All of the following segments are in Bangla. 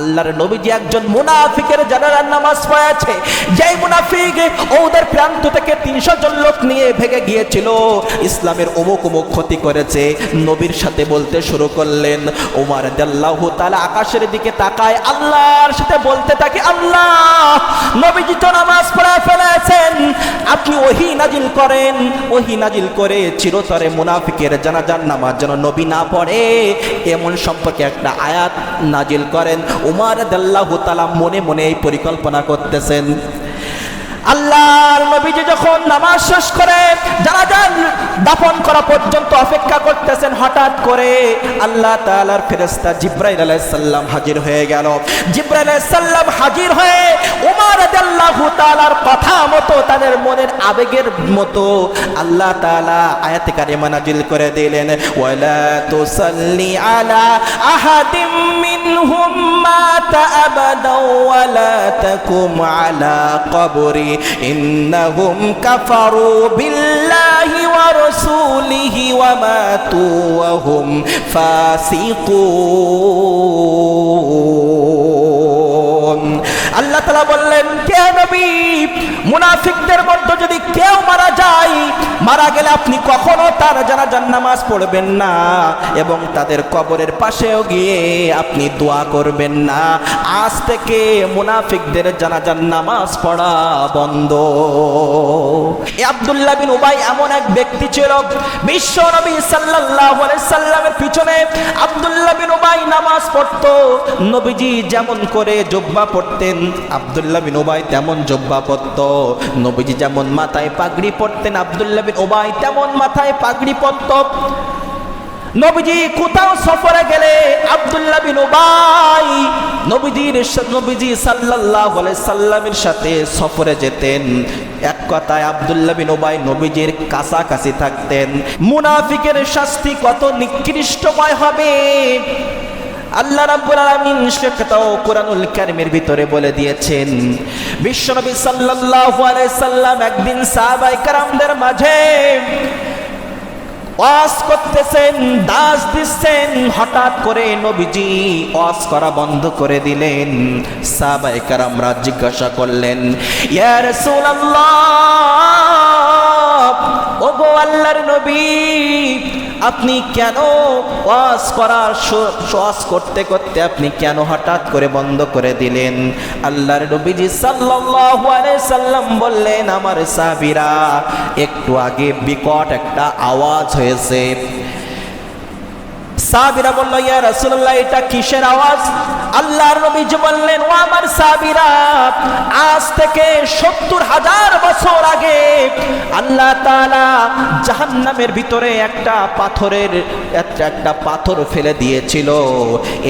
আল্লাহর নবীজি একজন মুনাফিকের জানাজার নামাজ পড়েছে। যেই মুনাফিক ওদের প্রান্ত থেকে 300 জন লোক নিয়ে ভেগে গিয়েছিল, ইসলামের অমুক অমুক ক্ষতি করেছে, নবীর সাথে বলতে শুরু করলেন। ওমর রাদিয়াল্লাহু তাআলা আকাশের দিকে তাকায়, আল্লাহর সাথে বলতে থাকে, আল্লাহ নবীজি তো নামাজ পড়ে ফেলেছেন, আপনি ওহী নাজিল করেন, ওহী নাজিল করে চিরতরে মুনাফিকের জানাজার নামাজ যেন নবী না পড়ে এমন সম্পর্কে একটা আয়াত নাজিল করেন। উমর রাদিয়াল্লাহু তাআলা মনে মনে এই পরিকল্পনা করতেছেন। আল্লাহর নবীজি যখন নামাজ শেষ করে জানাজার দাফন করা পর্যন্ত অপেক্ষা করতেছেন, হঠাৎ করে আল্লাহ তাআলার ফেরেশতা জিবরাইল আলাইহিস সালাম হাজির হয়ে গেল। জিবরাইল আলাইহিস সালাম হাজির হয়ে ওমর রাদিয়াল্লাহু তাআলার কথা মতো, তাদের মনের আবেগের মতো আল্লাহ তাআলা আয়াতে কারিমা নাজিল করে দিলেন, ওয়ালা তুসাল্লি আলা আহাদিম মিনহুম মাতা আবাদা ওয়ালা তাকুম আলা কবরি ইন্নাহুম কাফারু বিল্লাহি ওয়া রাসূলিহি ওয়া মাতু ওয়া হুম ফাসিকুন। আল্লাহ তাআলা বললেন, কে নবী, মুনাফিকদের মধ্যে যদি কেউ মারা যায়, মারা গেলে আপনি কখনো তার জানাজার নামাজ পড়বেন না এবং তাদের কবরের পাশেও গিয়ে আপনি দোয়া করবেন না। আজ থেকে মুনাফিকদের জানাজার নামাজ পড়া বন্ধ। আব্দুল্লাহ বিন উবাই এমন এক ব্যক্তি ছিল, বিশ্ব নবী সাল্লাল্লাহু আলাইহি সাল্লামের পিছনে আব্দুল্লাহ বিন উবাই নামাজ পড়তো। নবীজি যেমন করে জুব্বা পড়তেন, আব্দুল্লাহ বিন উবাই তেমন জুব্বা পরতো। নবীজি যেমন মাথায় পাগড়ি পরতেন, আব্দুল্লাহ বিন উবাই তেমন মাথায় পাগড়ি পরতো। নবীজি কোথাও সফরে গেলে আব্দুল্লাহ বিন উবাই নবীজি সাল্লাল্লাহু আলাইহি সাল্লামের সাথে সফরে যেতেন। এক কথায় আব্দুল্লাহ বিন উবাই নবীজির কাছাকাছি থাকতেন। মুনাফিকের শাস্তি কত নিকৃষ্টময় হবে আল্লাহ রাব্বুল আলামিন সেটাও কোরআনুল কারীমের ভিতরে বলে দিয়েছেন। বিশ্বনবী সাল্লাল্লাহু আলাইহি সাল্লাম একদিন সাহাবায়ে কেরামদের মাঝে ওয়াজ করতেছেন, দাস দিচ্ছেন, হঠাৎ করে নবীজি ওয়াজ করা বন্ধ করে দিলেন। সাহাবায়ে কেরামরা জিজ্ঞাসা করলেন, ইয়া রাসূলুল্লাহ, ওগো আল্লাহর নবী, আপনি কেন ওয়াজ করতে করতে আপনি কেন হঠাৎ করে বন্ধ করে দিলেন? আল্লাহর নবীজি সাল্লাল্লাহু আলাইহি সাল্লাম বললেন, আমার সাহাবীরা, একটু আগে বিকট একটা আওয়াজ হয়েছে। সাহাবীরা বলল, ইয়া রাসূলুল্লাহ, এটা কিসের আওয়াজ? আল্লাহর নবীজি বললেন, ও আমার সাহাবীরা, আজ থেকে ৭০,০০০ বছর আগে আল্লাহ তাআলা জাহান্নামের ভিতরে একটা পাথর ফেলে দিয়েছিল।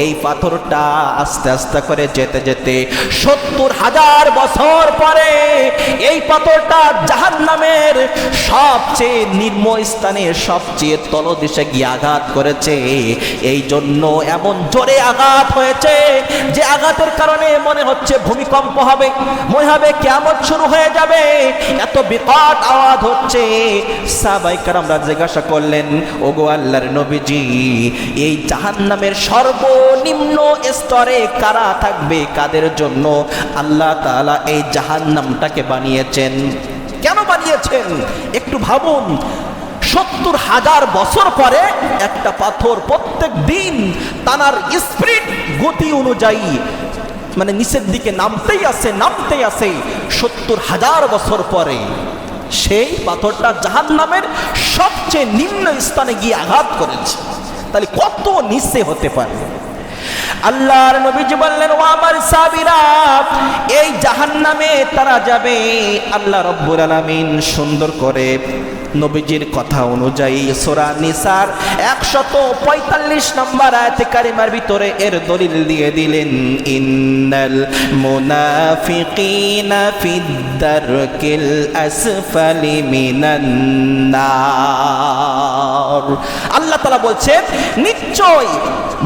এই পাথরটা আস্তে আস্তে করে যেতে যেতে ৭০,০০০ বছর পরে এই পাথরটা জাহান্নামের সবচেয়ে নিম্ন স্থানে, সবচেয়ে তলদেশে গিয়ে আঘাত করেছে। এই জন্য এমন জোরে আঘাত হয়েছে যে আঘাতের কারণে মনে হচ্ছে ভূমিকম্প হবে, মনে হবে কিয়ামত শুরু হয়ে যাবে, এত বিকট আওয়াজ হচ্ছে। সাহাবায়ে কেরামরা জিজ্ঞাসা করলেন, ওগো আল্লাহর নবীজি, এই জাহান্নামের সর্বনিম্ন স্তরে কারা থাকবে? কাদের জন্য আল্লাহ তাআলা এই জাহান্নামটাকে বানিয়েছেন? কেন বানিয়েছেন একটু ভাবুন। ৭০,০০০ বছর পরে একটা পাথর প্রত্যেক দিন তার স্পিড গতি অনুযায়ী মানে নিচের দিকে নামতেই আছে ৭০,০০০ বছর পরে সেই পাথরটা জাহান্নামের সবচেয়ে নিম্ন স্থানে গিয়ে আঘাত করেছে। তাহলে কত নিচে হতে পারে? আল্লাহর নবীজি বললেন, ও আমার সাহাবীরা, এই জাহান্নামে তারা যাবে। আল্লাহ রাব্বুল আলামিন সুন্দর করে নবীজির কথা অনুযায়ী সূরা নিসার ১৪৫ নম্বর আয়াতে কারিমার ভিতরে এর দলিল দিয়ে দিলেন, ইন্নাল মুনাফিকিনা ফিদ-দারকিল আসফালি মিনান নার। আল্লাহ তাআলা বলছেন, নিশ্চয়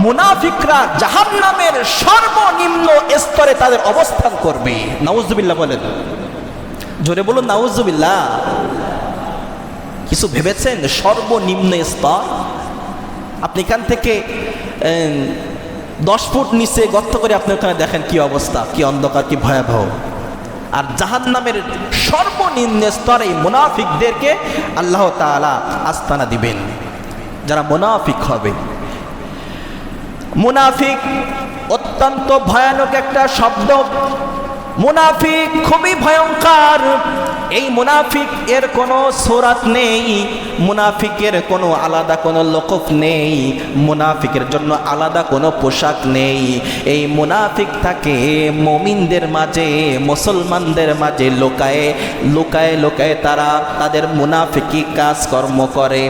মুনাফিকরা জাহান্নামের সর্বনিম্ন স্তরে তাদের অবস্থান করবে। নাউজুবিল্লাহ বলেন, জোরে বলুন নাউজুবিল্লাহ। কিছু ভেবেছেন সর্বনিম্ন স্তর? আপনি এখান থেকে 10 ফুট নিচে গর্ত করে আপনি ওখানে দেখেন কি অবস্থা, কি অন্ধকার, কি ভয়াবহ। আর জাহান্নামের সর্বনিম্ন স্তরে মুনাফিকদেরকে আল্লাহ তাআলা আস্তানা দিবেন, যারা মুনাফিক হবে। মুনাফিক অত্যন্ত ভয়ানক একটা শব্দ। মুনাফিক খুবই ভয়ঙ্কর। এই মুনাফিক এর কোনো সূরাত নেই, মুনাফিকের কোনো আলাদা কোনো লকব নেই, মুনাফিকের জন্য আলাদা কোনো পোশাক নেই। এই মুনাফিক থাকে মুমিনদের মাঝে, মুসলমানদের মাঝে লুকায়ে লুকায়ে লুকায়ে তারা তাদের মুনাফিকি কাজকর্ম করে।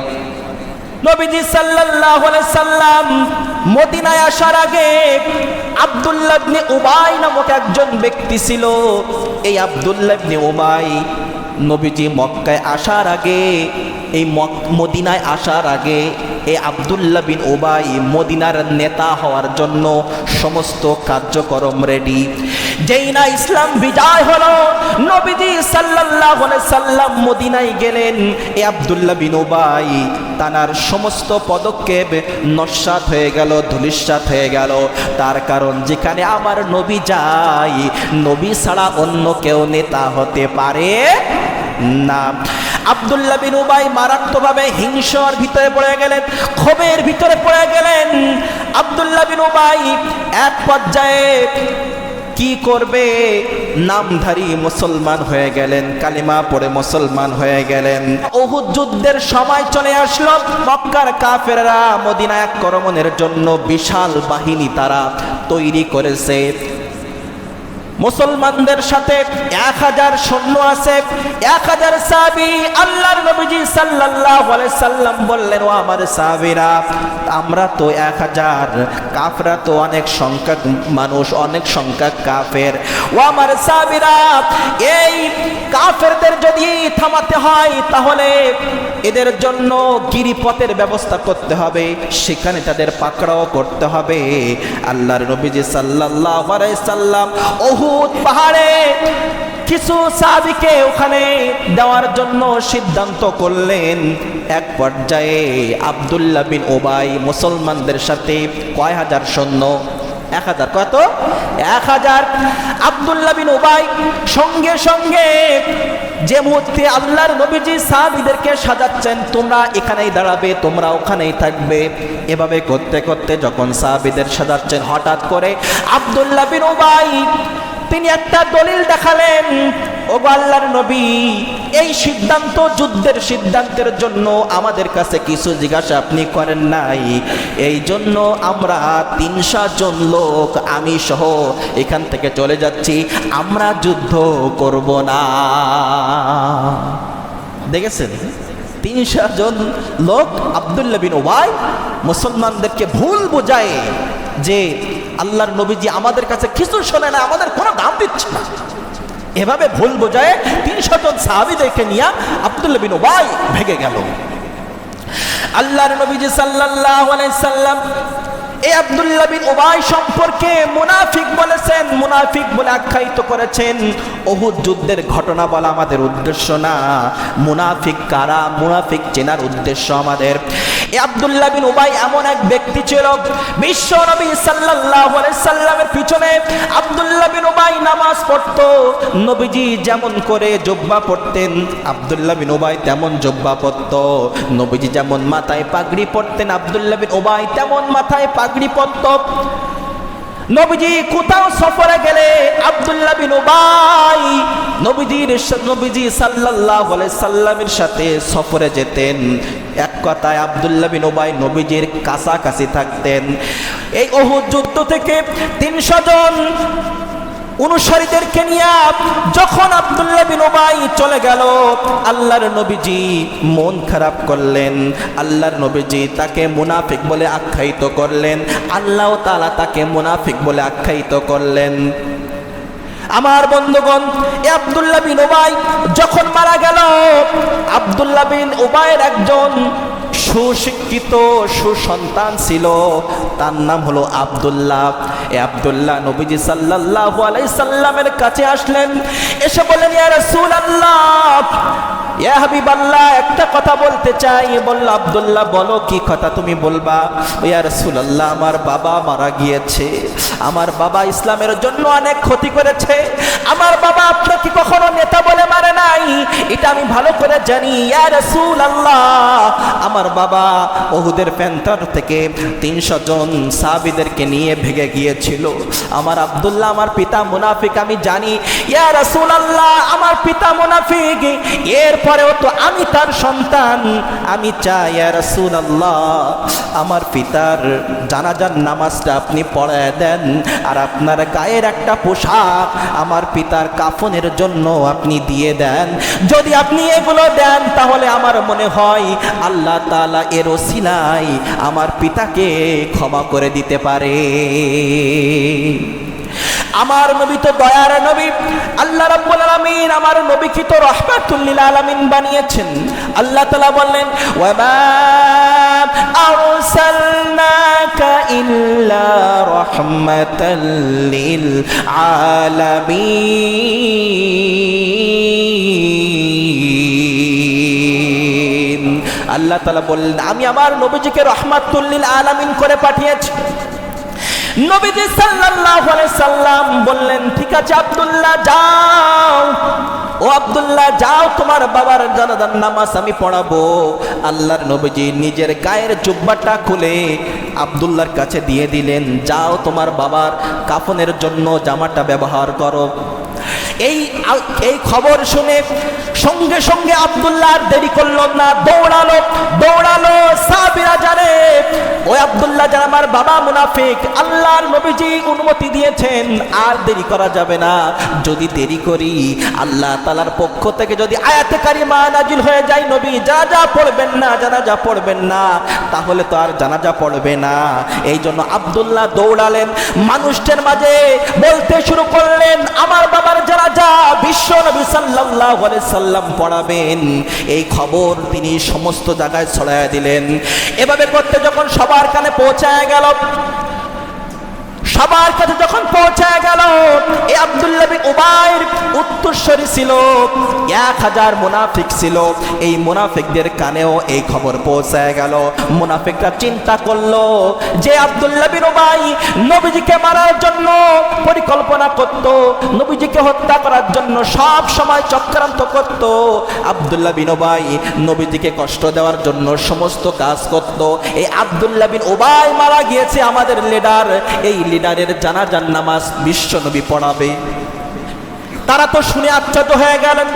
নবীজি সাল্লাল্লাহু আলাইহি সাল্লাম মদিনায় আসার আগে আব্দুল্লাহ ইবনে উবাই নামক একজন ব্যক্তি ছিল। এই আব্দুল্লাহ ইবনে উবাই নবীজি মক্কায় আসার আগে, এই মদিনায় আসার আগে এই আব্দুল্লাহ বিন উবাই মদিনার নেতা হওয়ার জন্য সমস্ত কার্যক্রম রেডি। যেই না ইসলাম বিজয় হলো, নবীজি সাল্লাল্লাহু আলাইহি সাল্লাম মদিনায় গেলেন, এই আব্দুল্লাহ বিন উবাই তার সমস্ত পদক্ষেপ নস্যাৎ হয়ে গেল, ধূলিসাৎ হয়ে গেল। তার কারণ যেখানে আমার নবী যায়, নবী ছাড়া অন্য কেউ নেতা হতে পারে না। আব্দুল্লাহ বিন উবাই মারাত্মকভাবে হিংসার ভিতরে পড়ে গেলেন, ক্ষোভের ভিতরে পড়ে গেলেন। আব্দুল্লাহ বিন উবাই এক পর্যায়ে কি করবে, নামধারী মুসলমান হয়ে গেলেন, কালিমা পড়ে মুসলমান হয়ে গেলেন। উহুদ যুদ্ধের সময় চলে আসলো। মক্কার কাফেররা মদিনায় আক্রমণের জন্য বিশাল বাহিনী তারা তৈরি করেছে। মুসলমানদের সাথে 1000 সৈন্য আছে, 1000 সাহাবী। আল্লাহর নবীজি সাল্লাল্লাহু আলাইহি সাল্লাম বললেন, ও আমার সাহাবীরা, আমরা তো 1000, কাফেররা তো অনেক সংখ্যক মানুষ, অনেক সংখ্যক কাফের। ও আমার সাহাবীরা, এই কাফেরদের যদি থামাতে হয় তাহলে এদের জন্য গিরিপথের ব্যবস্থা করতে হবে, সেখানে তাদের পাকড়াও করতে হবে। আল্লাহর নবীজি সাল্লাল্লাহু আলাইহি সাল্লাম উহুদ পাহাড়ে কিছু সাহাবীকে ওখানে দেওয়ার জন্য সিদ্ধান্ত করলেন। এক পর্যায়ে আব্দুল্লাহ বিন উবাই মুসলমানদের সাথে কয় হাজার সৈন্য, 1000, কত 1000। আব্দুল্লাহ বিন উবাই সঙ্গে সঙ্গে যে মুহূর্তে আল্লাহর নবীজি সাহাবীদেরকে সাজাচ্ছেন, তোমরা এখানেই দাঁড়াবে, তোমরা ওখানেই থাকবে, এভাবে করতে করতে যখন সাহাবীদের সাজাচ্ছেন, হঠাৎ করে আব্দুল্লাহ বিন উবাই তিনি একটা দলিল দেখালেন। ও আল্লাহর নবী, এই সিদ্ধান্ত, যুদ্ধের সিদ্ধান্তের জন্য আমাদের কাছে কিছু জিজ্ঞাসা আপনি করেন নাই, এই জন্য আমরা 300 জন লোক আমি সহ এখান থেকে চলে যাচ্ছি, আমরা যুদ্ধ করব না। দেখেছেন, 300 জন লোক আব্দুল্লাহ বিন উবাই মুসলমানদেরকে ভুল বোঝায় যে আল্লাহর নবীজি আমাদের কাছে কিছু শোনে না, আমাদের কোনো দাম দিচ্ছে না, এভাবে ভুল বোঝায় 300 জন সাহাবীদেরকে নিয়ে আব্দুল্লাহ বিন উবাই ভেগে গেল। আল্লাহর নবীজি সাল্লাল্লাহু আলাইহি সাল্লাম এই আব্দুল্লাহ বিন উবাই সম্পর্কে মুনাফিক বলেছেন, মুনাফিক বলে আখ্যায়িত করেছেন। উহুদ যুদ্ধের ঘটনা বলা আমাদের উদ্দেশ্য না, মুনাফিক কারা, মুনাফিক চেনার উদ্দেশ্য আমাদের। এই আব্দুল্লাহ বিন উবাই এমন এক ব্যক্তি ছিল, বিশ্ব নবী সাল্লাল্লাহু আলাইহি সাল্লামের পিছনে আব্দুল্লাহ বিন উবাই নামাজ পড়তো। নবীজি যেমন করে জুব্বা পড়তেন, আব্দুল্লাহ বিন উবাই তেমন জুব্বা পড়তো। নবীজি যেমন মাথায় পাগড়ি পড়তেন, আব্দুল্লাহ বিন উবাই তেমন মাথায় পাগড়ি পড়তো। নবীজি কোথাও সফরে গেলে আব্দুল্লাহ বিন উবাই নবীজি সাল্লাল্লাহু আলাইহি সাল্লামের সাথে সফরে যেতেন। এক কথায় আব্দুল্লাহ বিন উবাই নবীজির কাছাকাছি থাকতেন। এই উহুদ যুদ্ধ থেকে 300 জন অনুসারীদেরকে নিয়ে যখন আব্দুল্লাহ বিন উবাই চলে গেল, আল্লাহর নবীজি মন খারাপ করলেন। আল্লাহর নবীজি তাকে মুনাফিক বলে আখ্যায়িত করলেন, আল্লাহ তাআলা তাকে মুনাফিক বলে আখ্যায়িত করলেন। আমার বন্ধুগণ, এই আব্দুল্লাহ বিন উবাই যখন মারা গেল, আব্দুল্লাহ বিন উবাইয়ের একজন সুশিক্ষিত সুসন্তান ছিল, তার নাম হলো আব্দুল্লাহ। এই আব্দুল্লাহ নবীজি সাল্লাল্লাহু আলাইহি সাল্লামের কাছে আসলেন, এসে বললেন, ইয়া রাসূলুল্লাহ, ইয়া হাবিবাল্লাহ, একটা কথা বলতে চাই। বলল, আব্দুল্লাহ বলো, কি কথা তুমি বলবা? ইয়া রাসূলুল্লাহ, আমার বাবা মারা গিয়েছে। আমার বাবা ইসলামের জন্য অনেক ক্ষতি করেছে। আমার বাবা আপনাকে কখনো নেতা বলে মারে নাই, এটা আমি ভালো করে জানি। ইয়া রাসূলুল্লাহ, আমার বাবা উহুদের প্রান্তর থেকে 300 জন সাহাবীদেরকে নিয়ে ভেগে গিয়েছিল। আমার আব্দুল্লাহ, আমার পিতা মুনাফিক, আমি জানি। ইয়া রাসূলুল্লাহ, আমার পিতা মুনাফিক, এরপরেও তো আমি তার সন্তান। আমি চাই ইয়া রাসূলুল্লাহ, আমার পিতার জানাজার নামাজটা আপনি পড়ায় দেন, আর আপনার গায়ের একটা পোশাক আমার পিতার কাফনের জন্য আপনি দিয়ে দেন। যদি আপনি এগুলো দেন, তাহলে আমার মনে হয় আল্লাহ তাআলা এর ওসিলায় আমার পিতাকে ক্ষমা করে দিতে পারে। আমার নবী তো দয়ার নবী। আল্লাহ রাব্বুল আলামিন আমার নবীকে তো রাহমাতুল লিল আলামিন বানিয়েছেন। আল্লাহ তাআলা বললেন, ওয়া মা আরসালনাকা ইল্লা রাহমাতাল লিল আলামিন। আল্লাহ তাআলা বললেন, আমি আমার নবীজিকে রাহমাতুল লিল আলামিন করে পাঠিয়েছি। নবীজি সাল্লাল্লাহু আলাইহি সাল্লাম বললেন, ঠিক আছে আব্দুল্লাহ যাও, ও আব্দুল্লাহ যাও, তোমার বাবার জানাজার নামাজ আমি পড়াবো। আল্লাহর নবীজি নিজের গায়ের জুব্বাটা খুলে আব্দুল্লাহর কাছে দিয়ে দিলেন, যাও তোমার বাবার কাফনের জন্য জামাটা ব্যবহার করো। এই খবর শুনে সঙ্গে সঙ্গে আব্দুল্লাহ আর দেরি করলো না, দৌড়ালো। সাহাবীরা জানে ওই আব্দুল্লাহ যারা আমার বাবা মুনাফিক, আল্লাহর নবীজি অনুমতি দিয়েছেন, আর দেরি করা যাবে না। যদি দেরি করি, আল্লাহ তাআলার পক্ষ থেকে যদি আয়াতে কারিমা নাজিল হয়ে যায়, নবী জানাজা পড়বেন না, তাহলে তো আর জানাজা পড়বে না। এই জন্য আব্দুল্লাহ দৌড়ালেন, মানুষদের মাঝে বলতে শুরু করলেন, আমার বাবার জানাজা বিশ্ব নবী সাল্লাল্লাহু আলাইহি সাল্লাম পড়াবেন। এই খবর তিনি সমস্ত জায়গায় ছড়ায় দিলেন। এভাবে করতে যখন সবার কানে পৌঁছায় গেল, সবার কাছে যখন পৌঁছায় গেল, এই আব্দুল্লাহ বিন উবাইর উত্তরসূরি ছিল, 1000 মুনাফিক ছিল। এই মুনাফিকদের কানেও এই খবর পৌঁছায় গেল। মুনাফিকরা চিন্তা করলো যে আব্দুল্লাহ বিন উবাই নবীজিকে মারার জন্য পরিকল্পনা করত, নবীজিকে হত্যা করার জন্য সব সময় চক্রান্ত করত। আব্দুল্লাহ বিন উবাই নবীজিকে কষ্ট দেওয়ার জন্য সমস্ত কাজ করত। এই আব্দুল্লাহ বিন উবাই মারা গিয়েছে, আমাদের লিডার, এই লিডারের জানাজার নামাজ বিশ্ব নবী পড়াবে। তারা তো শুনে আশ্চর্য হয়ে গেলেন,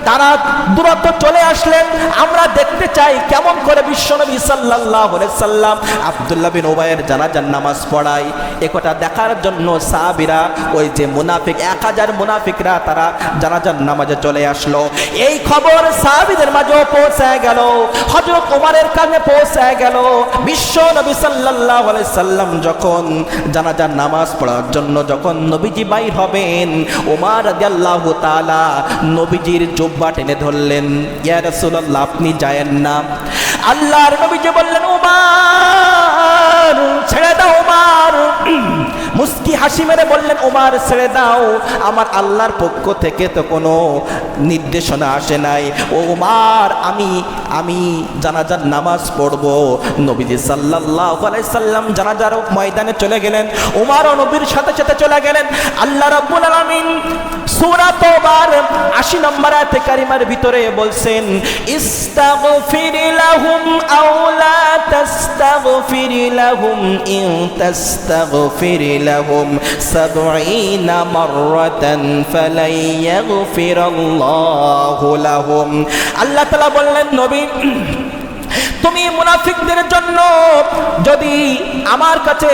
তারা দূরত্ব চলে আসলেন, আমরা দেখতে চাই কেমন করে বিশ্বনবী সাল্লাল্লাহু আলাইহি সাল্লাম আব্দুল্লাহ বিন উবাইয়ের জানাজার নামাজ পড়ায়। একথা দেখার জন্য সাহাবীরা, ওই যে মুনাফিক 1000 মুনাফিকরা, তারা জানাজার নামাজে চলে আসলো। এই খবর সাহাবীদের মাঝেও পৌঁছায় গেল, হযরত ওমরের কানে পৌঁছায় গেল। বিশ্বনবী সাল্লাল্লাহু আলাইহি সাল্লাম যখন জানাজার নামাজ পড়ার জন্য যখন নবীজি বাইর হবেন, ওমর রাদিয়াল্লাহু তাআলা নবীজির জুব্বা টেনে ধরলেন, ইয়া রাসূলুল্লাহ আপনি যায়েন না। আল্লাহর নবীজি বললেন, ওমর ছেড়ে দাও। ওমর মুস্কি হাসি মেরে বললেন, ওমর ছেড়ে দাও, আমার আল্লাহর পক্ষ থেকে তো কোনো নির্দেশনা আসে নাই। ওমর আমি জানাজার নামাজ পড়ব। নবীজি সাল্লাল্লাহু আলাইহি সাল্লাম জানাজার ময়দানে চলে গেলেন, ওমরও নবীর সাথে সাথে চলে গেলেন। আল্লাহ রাব্বুল আলামিন সূরা তাওবার 80 নম্বর আয়াতে কারিমার ভিতরে বলছেন, ইস্তাগফির লাহুম আও লা তাস্তাগফির লাহুম ইন তাস্তাগফির লাহুম 70 মাররাতান ফালাই ইয়াগফিরাল্লাহু লাহুম। আল্লাহ তাআলা বললেন, নবী তুমি মুনাফিকদের জন্য যদি আমার কাছে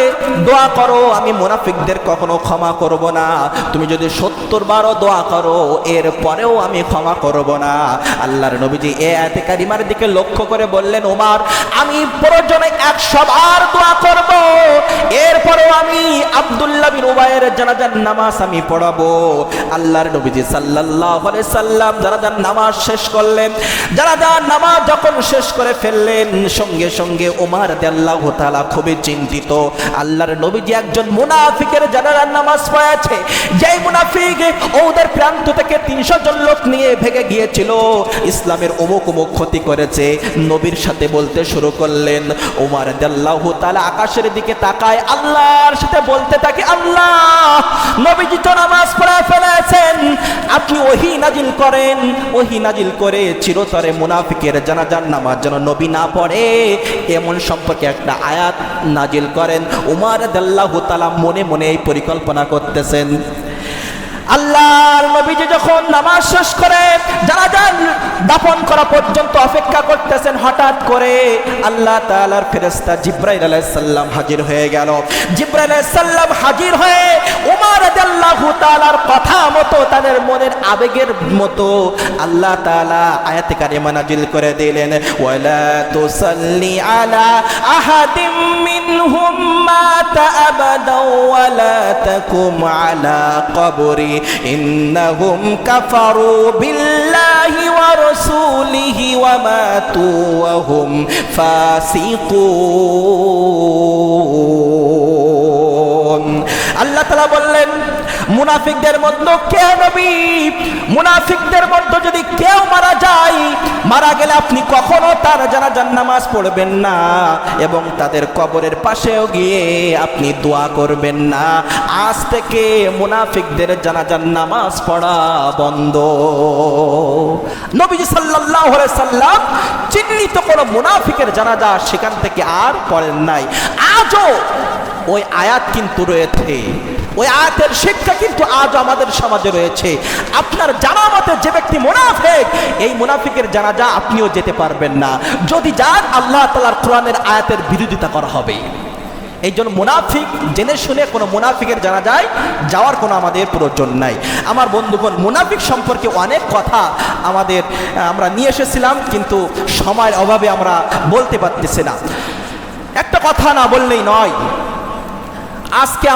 দোয়া করো, আমি মুনাফিকদের কখনো ক্ষমা করব না। তুমি যদি 70 বারও দোয়া করো, এর পরেও আমি ক্ষমা করব না। আল্লাহর নবীজি এই আয়াতে কারিমার দিকে লক্ষ্য করে বললেন, ওমর আমি প্রয়োজনে 100 বার দোয়া করব, এরপরেও আমি আব্দুল্লাহ বিন উবাইয়ের জানাজার নামাজ আমি পড়াবো। আল্লাহর নবীজি সাল্লাল্লাহু আলাইহি সাল্লাম জানাজার নামাজ শেষ করলেন। জানাজার নামাজ যখন শেষ করে ফেললেন। সঙ্গে সঙ্গে ওমর রাদিয়াল্লাহু তাআলা খুবই চিন্তিত। আল্লাহর নবীজি একজন মুনাফিকের জানাজার নামাজ পড়েছে, যেই মুনাফিক ওদের প্রান্ত থেকে 300 জন লোক নিয়ে ভেগে গিয়েছিল, ইসলামের অমুক অমুক ক্ষতি করেছে। নবীর সাথে বলতে শুরু করলেন। ওমর রাদিয়াল্লাহু তাআলা আকাশের দিকে তাকায়, আল্লাহর সাথে বলতে থাকে, আল্লাহ, নবীজি তো নামাজ পড়ে ফেলেছেন, আপনি ওহী নাজিল করেন, ওহী নাজিল করে চিরতরে মুনাফিকের জানাজার নামাজ যেন নবী না পড়ে এমন সম্পর্কে একটা আয়াত নাজিল করেন। ওমর রাদিয়াল্লাহু তাআলা মনে মনে এই পরিকল্পনা করতেছেন। আল্লাহর নবীজি যখন নামাজ শেষ করে জানাজার দাফন করা পর্যন্ত অপেক্ষা করতেছেন, হঠাৎ করে আল্লাহ তাআলার ফেরেশতা জিবরাইল আলাইহিস সালাম হাজির হয়ে গেল। জিবরাইল আলাইহিস সালাম হাজির হয়ে ওমর রাদিয়াল্লাহু তাআলার কথা মতো, তাদের মনের আবেগের মতো আল্লাহ তাআলা আয়াতে কারিমা নাজিল করে দিলেন, ওয়ালা তুসাল্লি আলা আহাদিম মিনহুম মাতা আবাদাও ওয়ালা তাকুম আলা কবরি ইন্নাহুম কাফারু বিল্লাহি ওয়া রাসূলিহি ওয়া মাতু ওয়া হুম ফাসিকুন। আল্লাহ তাআলা বললেন, মুনাফিকদের মধ্যে কে নবী, মুনাফিকদের মধ্যে যদি কেউ মারা যায়, মারা গেলে আপনি কখনো তার জানাজার নামাজ পড়বেন না এবং তাদের কবরের পাশেও গিয়ে আপনি দোয়া করবেন না। আজ থেকে মুনাফিকদের জানাজার নামাজ পড়া বন্ধ। নবীজি সাল্লাল্লাহু আলাইহি সাল্লাম চিহ্নিত কোনো মুনাফিকের জানাজা সেখান থেকে আর পড়েন নাই। আজও ওই আয়াত কিন্তু রয়েছে, ওই আয়াতের শিক্ষা কিন্তু আজ আমাদের সমাজে রয়েছে। আপনার জানা মতে যে ব্যক্তি মুনাফিক, এই মুনাফিকের জানাজা আপনিও যেতে পারবেন না। যদি যান, আল্লাহ তাআলার কোরআনের আয়াতের বিরোধিতা করা হবে। এই জন্য মুনাফিক জেনে শুনে কোনো মুনাফিকের জানাজায় যাওয়ার কোনো আমাদের প্রয়োজন নাই। আমার বন্ধুগণ, মুনাফিক সম্পর্কে অনেক কথা আমরা নিয়ে এসেছিলাম, কিন্তু সময়ের অভাবে আমরা বলতে পারতেছি না। একটা কথা না বললেই নয়। আজকে